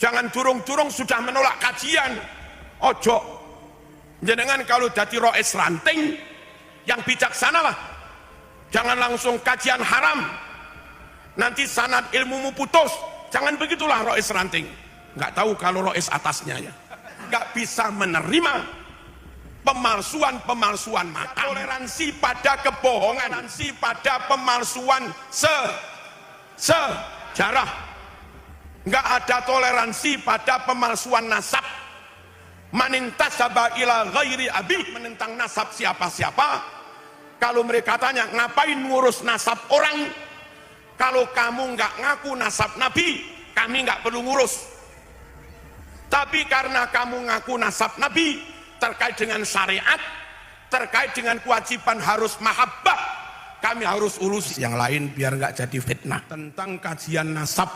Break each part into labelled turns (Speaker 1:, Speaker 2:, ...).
Speaker 1: Jangan durung-durung sudah menolak kajian. Ojo. Jenengan kalau dadi rois ranting, yang bijaksana lah. Jangan langsung kajian haram. Nanti sanad ilmumu putus. Jangan begitulah rois ranting. Nggak tahu kalau rois atasnya ya. Nggak bisa menerima pemalsuan makam. Toleransi pada kebohongan, toleransi pada pemalsuan sejarah. Nggak ada toleransi pada pemalsuan nasab. Manintasaba ila ghairi abi, menentang nasab siapa-siapa. Kalau mereka tanya ngapain ngurus nasab orang, kalau kamu nggak ngaku nasab Nabi, kami nggak perlu ngurus. Tapi karena kamu ngaku nasab Nabi, terkait dengan syariat, terkait dengan kewajiban harus mahabbah, kami harus urus yang lain biar nggak jadi fitnah. Tentang kajian nasab,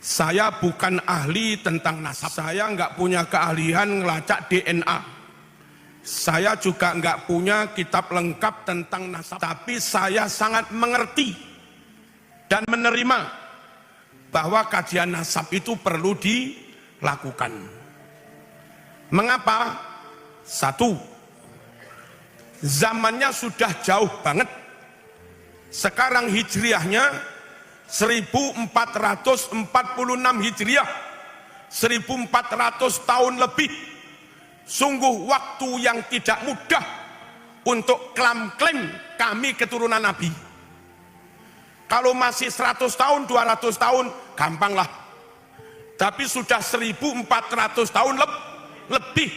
Speaker 1: saya bukan ahli tentang nasab. Saya nggak punya keahlian ngelacak DNA. Saya juga nggak punya kitab lengkap tentang nasab. Tapi saya sangat mengerti dan menerima bahwa kajian nasab itu perlu dilakukan. Mengapa? Satu, zamannya sudah jauh banget. Sekarang hijriahnya 1446 hijriah, 1400 tahun lebih. Sungguh waktu yang tidak mudah untuk klaim kami keturunan Nabi. Kalau masih 100 tahun, 200 tahun, gampang lah. Tapi sudah 1400 tahun lebih.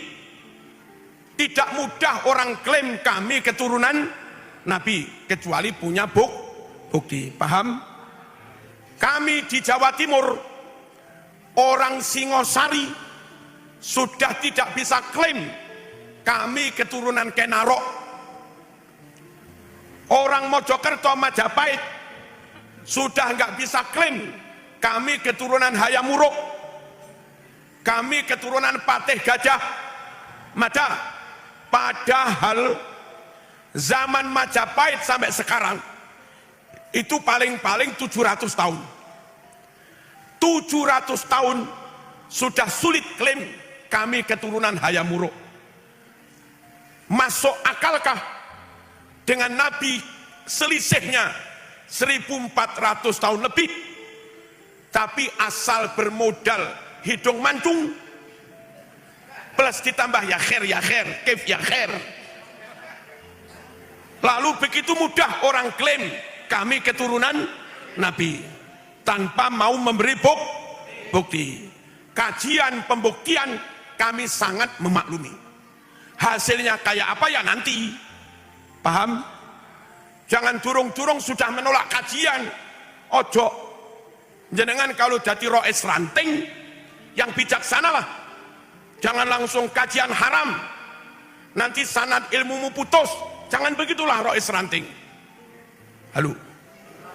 Speaker 1: Tidak mudah orang klaim kami keturunan Nabi, kecuali punya bukti. Paham? Kami di Jawa Timur, orang Singosari, sudah tidak bisa klaim kami keturunan Kenarok. Orang Mojokerto, Majapahit, sudah nggak bisa klaim kami keturunan Hayamuruk, kami keturunan Patih Gajah Mada. Padahal zaman Majapahit sampai sekarang itu paling-paling 700 tahun. 700 tahun sudah sulit klaim kami keturunan Hayamuruk. Masuk akalkah dengan Nabi selisihnya 1400 tahun lebih, tapi asal bermodal hidung mancung plus ditambah ya khair, kif ya khair, lalu begitu mudah orang klaim kami keturunan Nabi tanpa mau memberi bukti. Kajian pembuktian kami sangat memaklumi. Hasilnya kayak apa ya nanti. Paham? Jangan durung-durung sudah menolak kajian. Ojo. Jenengan kalau jadi rois ranting, yang bijaksana lah. Jangan langsung kajian haram. Nanti sanad ilmumu putus. Jangan begitulah rois ranting. Halo,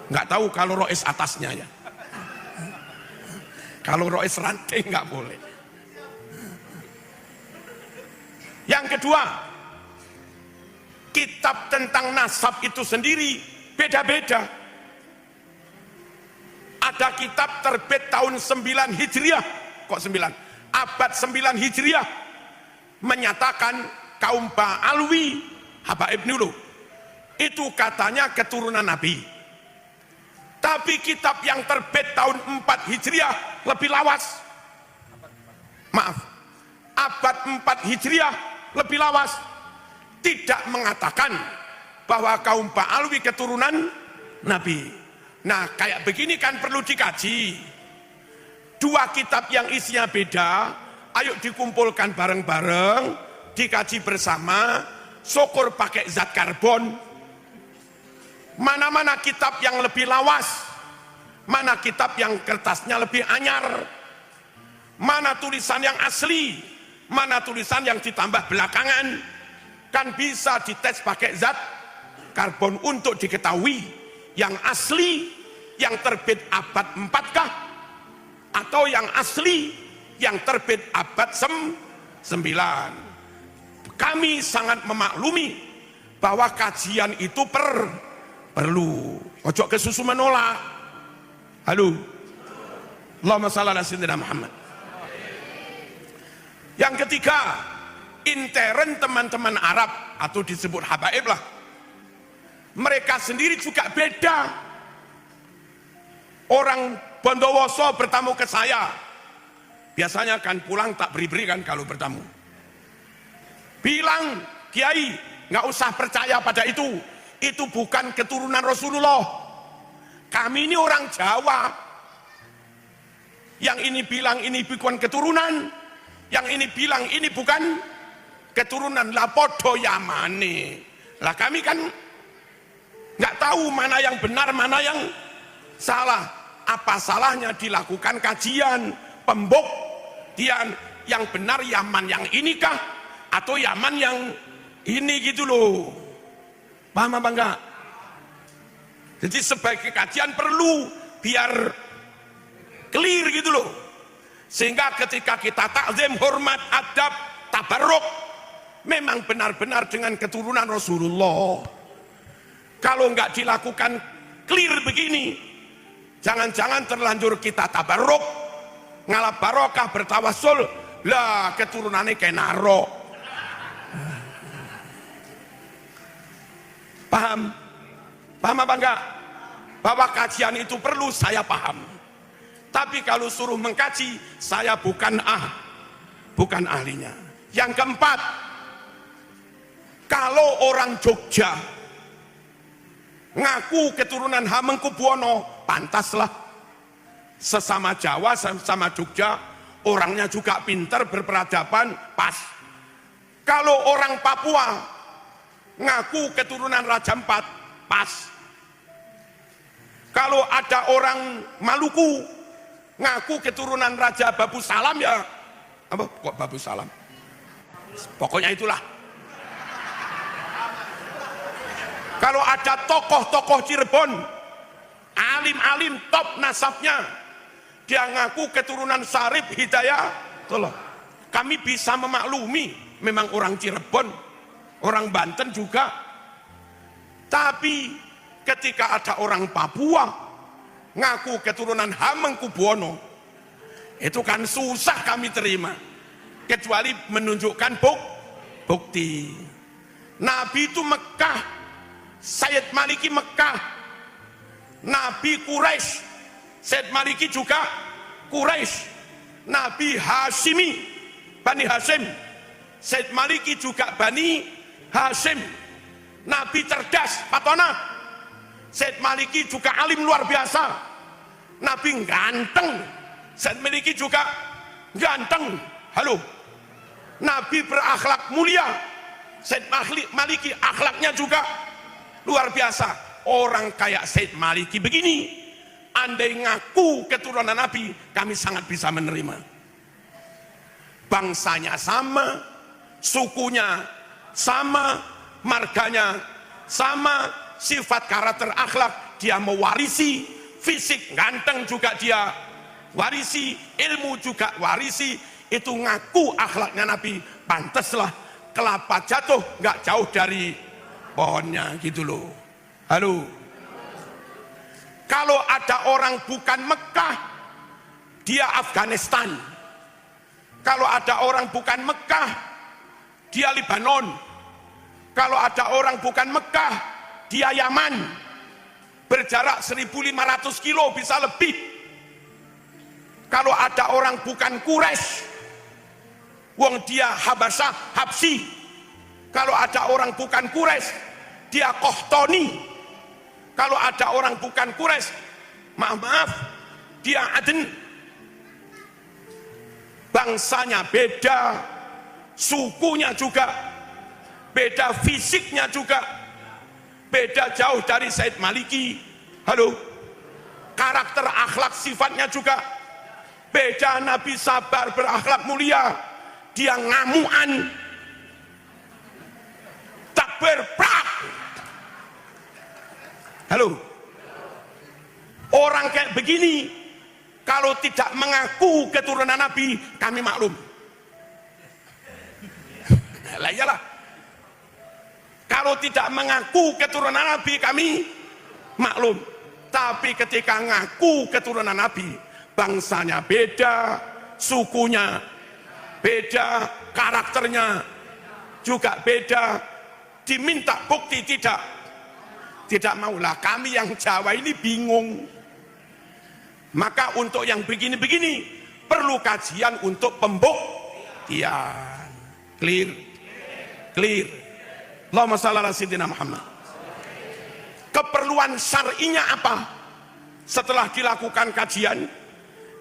Speaker 1: nggak tahu kalau rois atasnya ya. Kalau rois ranting nggak boleh. Yang kedua, kitab tentang nasab itu sendiri beda-beda. Ada kitab terbit tahun 9 Hijriah, kok 9? Abad 9 Hijriah menyatakan kaum Ba'alwi, Habaib dulu, itu katanya keturunan Nabi. Tapi kitab yang terbit tahun 4 Hijriah lebih lawas. Maaf, abad 4 Hijriah lebih lawas. Tidak mengatakan bahwa kaum Ba'alwi keturunan Nabi. Nah, kayak begini kan perlu dikaji. Dua kitab yang isinya beda, ayo dikumpulkan bareng-bareng, dikaji bersama, syukur pakai zat karbon. Mana-mana kitab yang lebih lawas, mana kitab yang kertasnya lebih anyar, mana tulisan yang asli, mana tulisan yang ditambah belakangan. Kan bisa dites pakai zat karbon untuk diketahui yang asli, yang terbit abad 4 kah, atau yang asli yang terbit abad 9. Kami sangat memaklumi bahwa kajian itu perlu. Ojo kesusu menolak. Halo, Allahumma shalli ala sayyidina Muhammad. Yang ketiga, intern teman-teman Arab atau disebut habaib lah. Mereka sendiri juga beda. Orang Bondowoso bertamu ke saya, biasanya kan pulang tak beri-beri kan kalau bertamu. Bilang, Kiai, nggak usah percaya pada itu bukan keturunan Rasulullah. Kami ini orang Jawa. Yang ini bilang ini bukan keturunan, yang ini bilang ini bukan keturunan. Lah podo yamane. Lah kami kan nggak tahu mana yang benar, mana yang salah. Apa salahnya dilakukan kajian, pembuktian yang benar Yaman yang inikah atau Yaman yang ini gitu loh. Paham apa enggak? Jadi sebagai kajian perlu biar clear gitu loh. Sehingga ketika kita takzim, hormat, adab, tabarruk memang benar-benar dengan keturunan Rasulullah. Kalau enggak dilakukan clear begini, jangan-jangan terlanjur kita tabarruk, ngalap barokah, bertawasul, lah keturunannya kayak narok. Paham? Paham apa enggak? Bahwa kajian itu perlu, saya paham. Tapi kalau suruh mengkaji, saya bukan ahlinya. Yang keempat, kalau orang Jogja ngaku keturunan Hamengkubuwono, pantaslah. Sesama Jawa, sesama Jogja, orangnya juga pintar, berperadaban, pas. Kalau orang Papua ngaku keturunan Raja Ampat, pas. Kalau ada orang Maluku ngaku keturunan Raja Babu Salam, ya apa kok Babu Salam, pokoknya itulah. Kalau ada tokoh-tokoh Cirebon, alim-alim top nasabnya, dia ngaku keturunan Sarip Hidayah, tolong kami bisa memaklumi, memang orang Cirebon, orang Banten juga. Tapi ketika ada orang Papua ngaku keturunan Hamengkubuwono, itu kan susah kami terima, kecuali menunjukkan bukti. Nabi itu Mekah, Sayyid Maliki Mekah, Nabi Quraisy, Sayyid Maliki juga Quraisy, Nabi Hashimi, Bani Hashim, Sayyid Maliki juga Bani Hashim. Nabi cerdas, patona, Sayyid Maliki juga alim luar biasa. Nabi ganteng, Sayyid Maliki juga ganteng. Halo, Nabi berakhlak mulia, Sayyid Maliki akhlaknya juga luar biasa. Orang kayak Sayyid Maliki begini, andai ngaku keturunan Nabi, kami sangat bisa menerima. Bangsanya sama, sukunya sama, marganya sama, sifat karakter akhlak dia mewarisi, fisik ganteng juga dia warisi, ilmu juga warisi. Itu ngaku akhlaknya Nabi, pantaslah kelapa jatuh nggak jauh dari pohonnya gitu loh. Halo, kalau ada orang bukan Mekah, dia Afghanistan. Kalau ada orang bukan Mekah, dia Libanon. Kalau ada orang bukan Mekah, dia Yaman. Berjarak 1.500 kilo bisa lebih. Kalau ada orang bukan Quraisy, wong dia Habasyah, Habsi. Kalau ada orang bukan Quraisy, dia Qahtani. Kalau ada orang bukan Quraisy, maaf, dia Aden. Bangsanya beda, sukunya juga beda, fisiknya juga beda jauh dari Sayyid Maliki. Halo, karakter akhlak sifatnya juga beda. Nabi sabar, berakhlak mulia, dia ngamuan, takbir prak. Halo, orang kayak begini kalau tidak mengaku keturunan Nabi, kami maklum. Lah iyalah, kalau tidak mengaku keturunan Nabi, kami maklum. Tapi ketika ngaku keturunan Nabi, bangsanya beda, sukunya beda, karakternya juga beda, diminta bukti tidak maulah. Kami yang Jawa ini bingung. Maka untuk yang begini-begini perlu kajian untuk pembuktian. Clear? Clear. Allahumma shalli ala sayyidina Muhammad. Keperluan syar'inya apa? Setelah dilakukan kajian,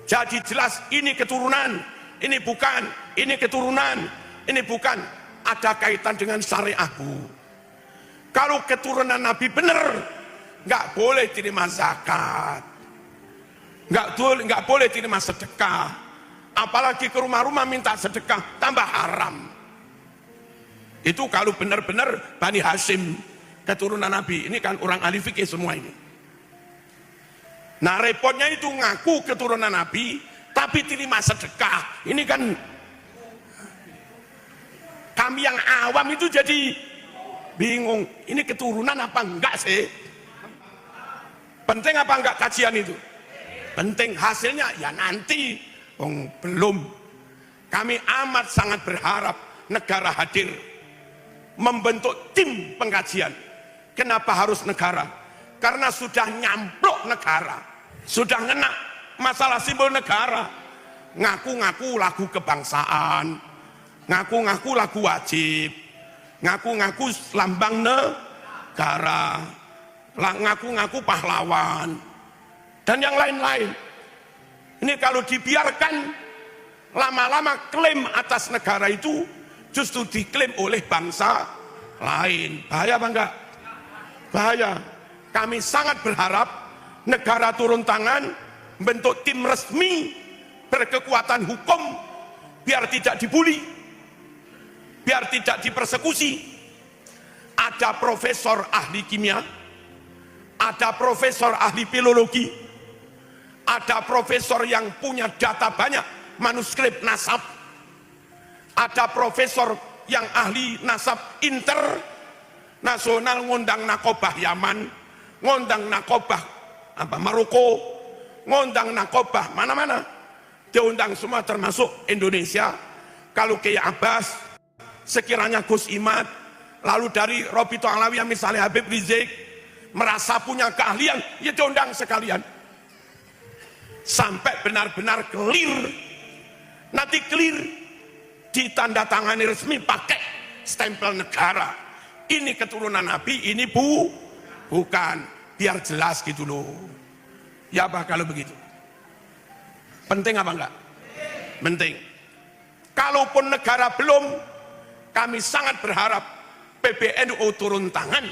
Speaker 1: jadi jelas ini keturunan, ini bukan, ini keturunan, ini bukan. Ada kaitan dengan syariah, Bu. Kalau keturunan Nabi benar, nggak boleh terima zakat, nggak boleh terima sedekah, apalagi ke rumah-rumah minta sedekah, tambah haram. Itu kalau benar-benar Bani Hashim, keturunan Nabi. Ini kan orang ahli fikih semua ini. Nah repotnya itu ngaku keturunan Nabi, tapi terima sedekah. Ini kan kami yang awam itu jadi bingung, ini keturunan apa enggak sih? Penting apa enggak kajian itu? Penting. Hasilnya ya nanti. Belum. Kami amat sangat berharap negara hadir membentuk tim pengkajian. Kenapa harus negara? Karena sudah nyamplok negara, sudah ngena masalah simbol negara. Ngaku-ngaku lagu kebangsaan, ngaku-ngaku lagu wajib, ngaku-ngaku lambang negara, ngaku-ngaku pahlawan, dan yang lain-lain. Ini kalau dibiarkan, lama-lama klaim atas negara itu justru diklaim oleh bangsa lain. Bahaya apa enggak? Bahaya. Kami sangat berharap negara turun tangan, bentuk tim resmi berkekuatan hukum, biar tidak dibully, biar tidak dipersekusi. Ada profesor ahli kimia, ada profesor ahli filologi, ada profesor yang punya data banyak, manuskrip nasab, ada profesor yang ahli nasab internasional, ngundang nakobah Yaman, ngundang nakobah Maroko, ngundang nakobah mana-mana, diundang semua termasuk Indonesia. Kalau Kiai Abbas, sekiranya Gus Imad, lalu dari Robito Alawiyah misalnya Habib Rizik, merasa punya keahlian, ya diundang sekalian. Sampai benar-benar clear. Nanti clear, ditandatangani resmi pakai stempel negara. Ini keturunan Nabi, ini bukan. Biar jelas gitu loh. Ya apa kalau begitu? Penting apa enggak? Penting. Kalaupun negara belum, kami sangat berharap PBNU turun tangan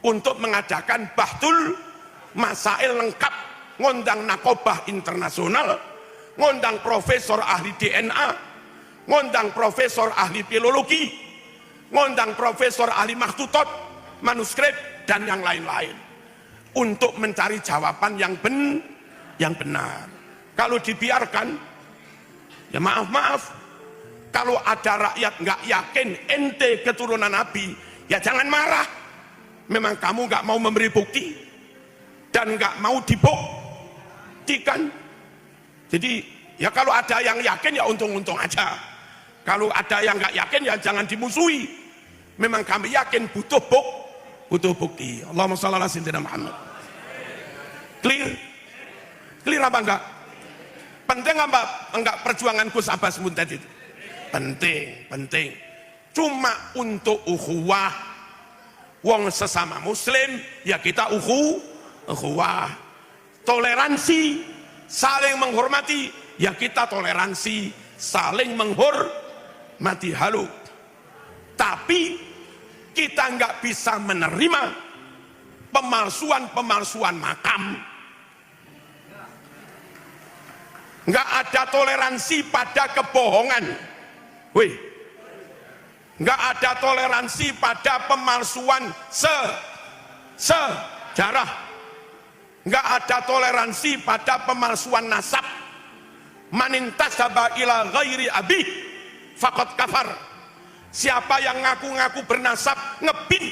Speaker 1: untuk mengadakan bahtul masail lengkap, ngundang nakobah internasional, ngundang profesor ahli DNA, ngundang profesor ahli filologi, ngundang profesor ahli makhtutot, manuskrip, dan yang lain-lain, untuk mencari jawaban yang benar. Kalau dibiarkan, ya maaf, kalau ada rakyat nggak yakin ente keturunan Nabi, ya jangan marah. Memang kamu nggak mau memberi bukti dan nggak mau dibuktikan. Jadi ya kalau ada yang yakin ya untung-untung aja. Kalau ada yang nggak yakin ya jangan dimusuhi. Memang kami yakin butuh bukti. Allahumma shalli ala sayyidina Muhammad. Clear? Clear apa enggak? Penting apa enggak perjuangan Gus Abbas Munted itu? Penting. Cuma untuk ukhuwah, wong sesama muslim, ya kita ukhuwah. Toleransi, saling menghormati, ya kita toleransi, saling menghormati. Halo. Tapi kita nggak bisa menerima pemalsuan makam. Nggak ada toleransi pada kebohongan. Nggak ada toleransi pada pemalsuan sejarah. Nggak ada toleransi pada pemalsuan nasab. Manintasaba ila ghairi abi faqad kafar. Siapa yang ngaku-ngaku bernasab, ngebin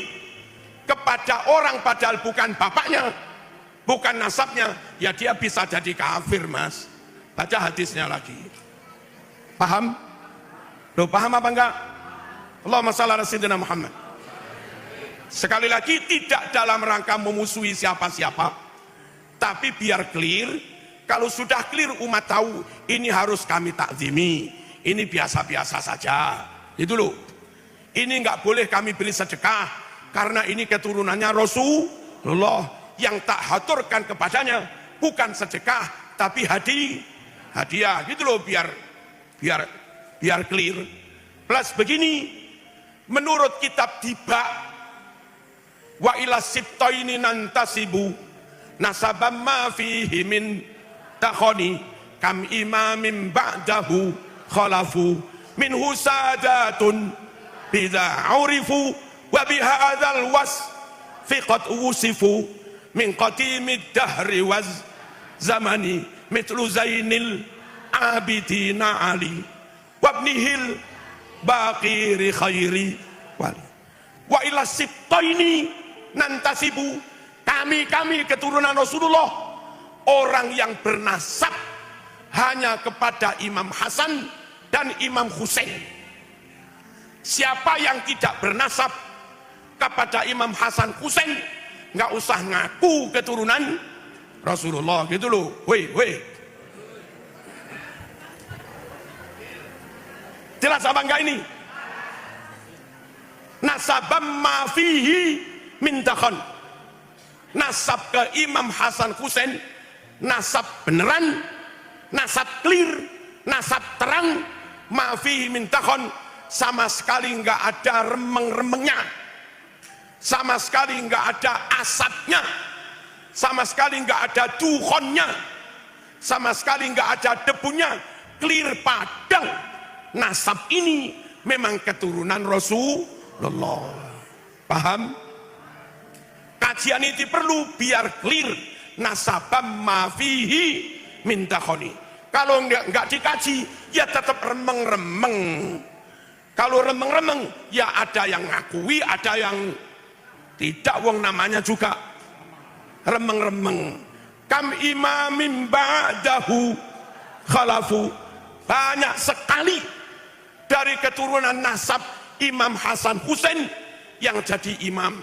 Speaker 1: kepada orang padahal bukan bapaknya, bukan nasabnya, ya dia bisa jadi kafir, Mas. Baca hadisnya lagi. Paham? Loh, paham apa enggak? Allahumma shalli ala sayyidina Muhammad. Sekali lagi, tidak dalam rangka memusuhi siapa-siapa, tapi biar clear. Kalau sudah clear, umat tahu ini harus kami takzimi, ini biasa-biasa saja. Itu loh. Ini nggak boleh kami beri sedekah karena ini keturunannya Rasulullah. Yang tak haturkan kepadanya bukan sedekah tapi hadiah. Gitu loh, biar clear. Plus begini, menurut kitab Diba, wa ila sibtaini nantasibu nasabam ma fihi min takhoni kam imamin ba'dahu khalafu minhu sadatun bidha urifu wa bihadzal wasfi qad usifu min qatimid dahri waz zamani mitlu zainil abidina ali wabnihil baqiri khairi wali wa ila sibtaini nantasibu, kami keturunan Rasulullah, orang yang bernasab hanya kepada Imam Hasan dan Imam Husain. Siapa yang tidak bernasab kepada Imam Hasan Husain, nggak usah ngaku keturunan Rasulullah. Gitu loh. Weh. Jelas apa enggak ini? Nasabam ma fihi min dakhon. Nasab ke Imam Hasan Husain, nasab beneran, nasab clear, nasab terang, ma fihi min dakhon, sama sekali enggak ada remeng-remengnya, sama sekali enggak ada asapnya, sama sekali enggak ada dukhonnya, sama sekali enggak ada debunya, clear padang. Nasab ini memang keturunan Rasulullah. Paham? Kajian ini perlu biar clear. Nasabam ma fihi min dakhoni. Kalau enggak dikaji, ya tetap remeng-remeng. Kalau remeng-remeng, ya ada yang ngakui, ada yang tidak. Wong namanya juga remeng-remeng. Kam imamin ba'dahu khalafu. Banyak sekali dari keturunan nasab Imam Hasan Husain yang jadi imam,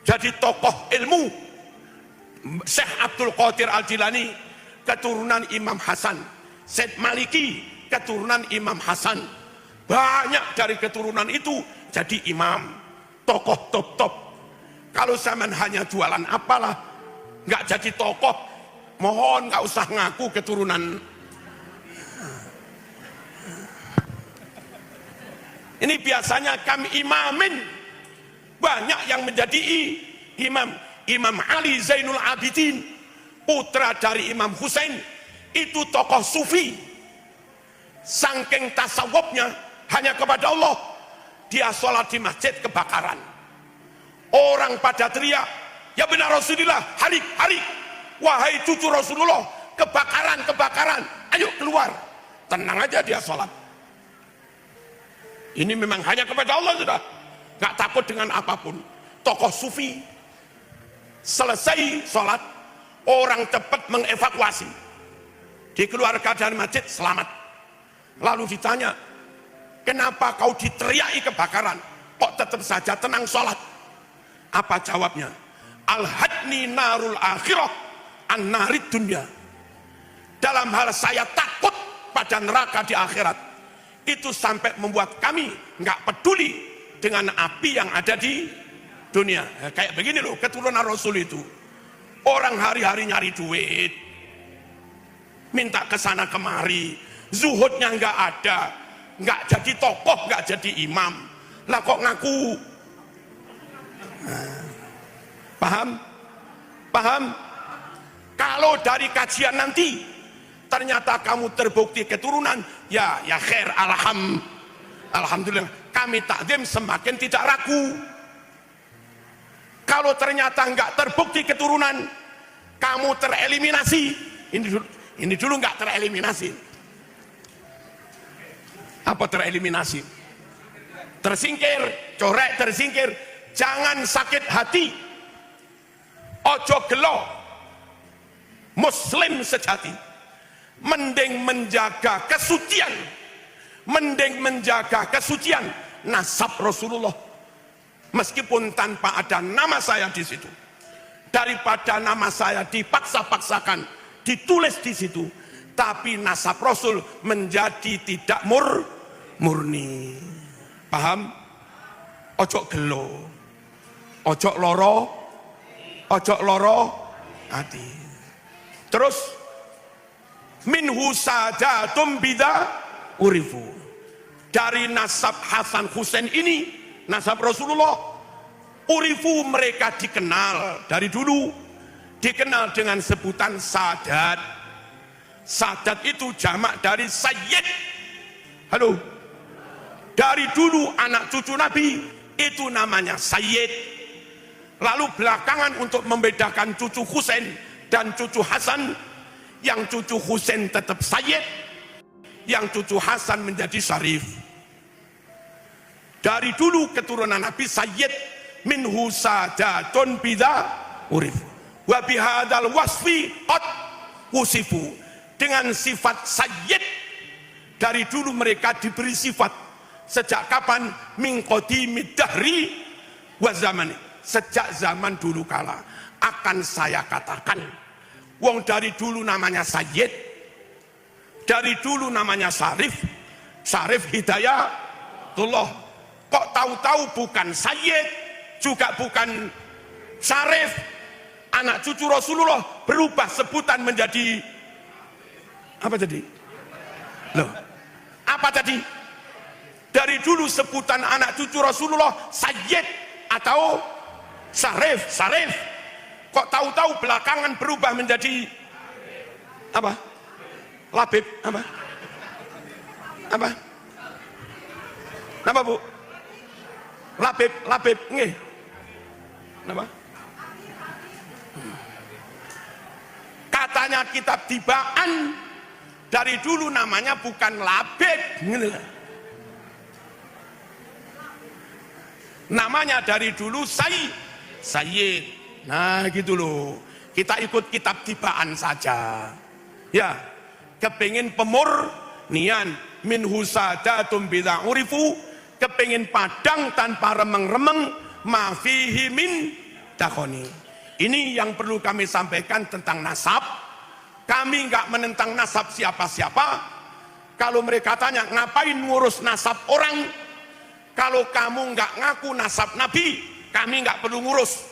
Speaker 1: jadi tokoh ilmu. Syekh Abdul Qadir Al-Jilani keturunan Imam Hasan, Syed Maliki keturunan Imam Hasan. Banyak dari keturunan itu jadi imam, tokoh top. Kalau zaman hanya jualan apalah, nggak jadi tokoh, mohon nggak usah ngaku keturunan. Ini biasanya kami imamin, banyak yang menjadi imam. Imam Ali Zainul Abidin, putra dari Imam Husain, itu tokoh sufi. Saking tasawufnya hanya kepada Allah, dia sholat di masjid kebakaran. Orang pada teriak, ya benar Rasulullah, hari, wahai cucu Rasulullah, kebakaran, ayo keluar. Tenang aja dia sholat. Ini memang hanya kepada Allah sudah, nggak takut dengan apapun. Tokoh sufi, selesai sholat, orang cepat mengevakuasi, dikeluarkan dari masjid selamat. Lalu ditanya, kenapa kau diteriaki kebakaran, kok tetap saja tenang sholat? Apa jawabnya? Al-hadni narul akhirah an narid dunya. Dalam hal saya takut pada neraka di akhirat, itu sampai membuat kami nggak peduli dengan api yang ada di dunia. Kayak begini loh keturunan Rasul itu. Orang hari-hari nyari duit, minta kesana kemari, zuhudnya nggak ada, nggak jadi tokoh, nggak jadi imam, lah kok ngaku. Paham? Kalau dari kajian nanti ternyata kamu terbukti keturunan, ya khair, alhamdulillah, kami takdim semakin tidak ragu. Kalau ternyata nggak terbukti keturunan, kamu tereliminasi. Ini dulu nggak tereliminasi. Apa tereliminasi? Tersingkir, corek, tersingkir. Jangan sakit hati, ojo gelo Muslim sejati mending menjaga kesucian, nasab Rasulullah, meskipun tanpa ada nama saya di situ, daripada nama saya dipaksa-paksakan ditulis di situ, tapi nasab Rasul menjadi tidak murni. Paham? Ojo gelo, ojo loro hati. Terus minhu sajatum bida urifu, dari nasab Hasan Husain ini, nasab Rasulullah, urifu mereka dikenal dari dulu, dikenal dengan sebutan sadat. Sadat itu jamak dari sayyid. Halo, dari dulu anak cucu Nabi itu namanya sayyid. Lalu belakangan untuk membedakan cucu Husain dan cucu Hasan, yang cucu Husain tetap sayyid, yang cucu Hasan menjadi syarif. Dari dulu keturunan Nabi sayyid, minhu sadatun bida urif wa bihadal wasfi qad wusifu, dengan sifat sayyid dari dulu mereka diberi sifat. Sejak kapan? Min qadimid dahri wa zamani, sejak zaman dulu kala. Akan saya katakan, wong dari dulu namanya sayyid, dari dulu namanya syarif, syarif hidayatullah. Kok tahu-tahu bukan sayyid, juga bukan syarif, anak cucu Rasulullah, berubah sebutan menjadi apa tadi? Loh, apa tadi? Dari dulu sebutan anak cucu Rasulullah sayyid atau syarif. Kok tahu-tahu belakangan berubah menjadi apa? Labib, apa? Apa Bu? Labib, nggih. Apa? Katanya kitab Tibaan dari dulu namanya bukan labib, namanya dari dulu sayyid. Nah gitu loh, kita ikut kitab Tibaan saja ya. Kepingin pemurnian, minhu sadatum bida urifu, kepingin padang tanpa remeng-remeng, ma fihi min dakhoni. Ini yang perlu kami sampaikan tentang nasab. Kami nggak menentang nasab siapa-siapa. Kalau mereka tanya ngapain ngurus nasab orang, kalau kamu nggak ngaku nasab Nabi, kami nggak perlu ngurus.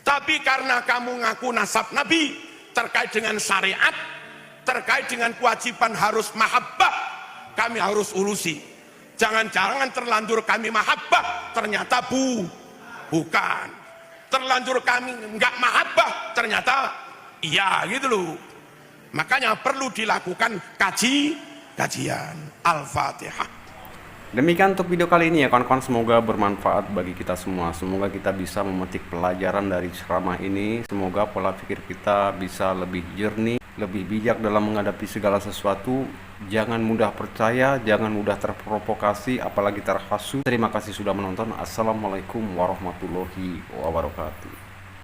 Speaker 1: Tapi karena kamu ngaku nasab Nabi, terkait dengan syariat, terkait dengan kewajiban harus mahabbah, kami harus urusi. Jangan-jangan terlanjur kami mahabbah, ternyata bukan. Terlanjur kami nggak mahabbah, ternyata iya gitu loh. Makanya perlu dilakukan kajian. Al-Fatihah.
Speaker 2: Demikian untuk video kali ini ya kawan-kawan, semoga bermanfaat bagi kita semua. Semoga kita bisa memetik pelajaran dari ceramah ini. Semoga pola pikir kita bisa lebih jernih, lebih bijak dalam menghadapi segala sesuatu. Jangan mudah percaya, jangan mudah terprovokasi, apalagi terhasut. Terima kasih sudah menonton. Assalamualaikum warahmatullahi wabarakatuh.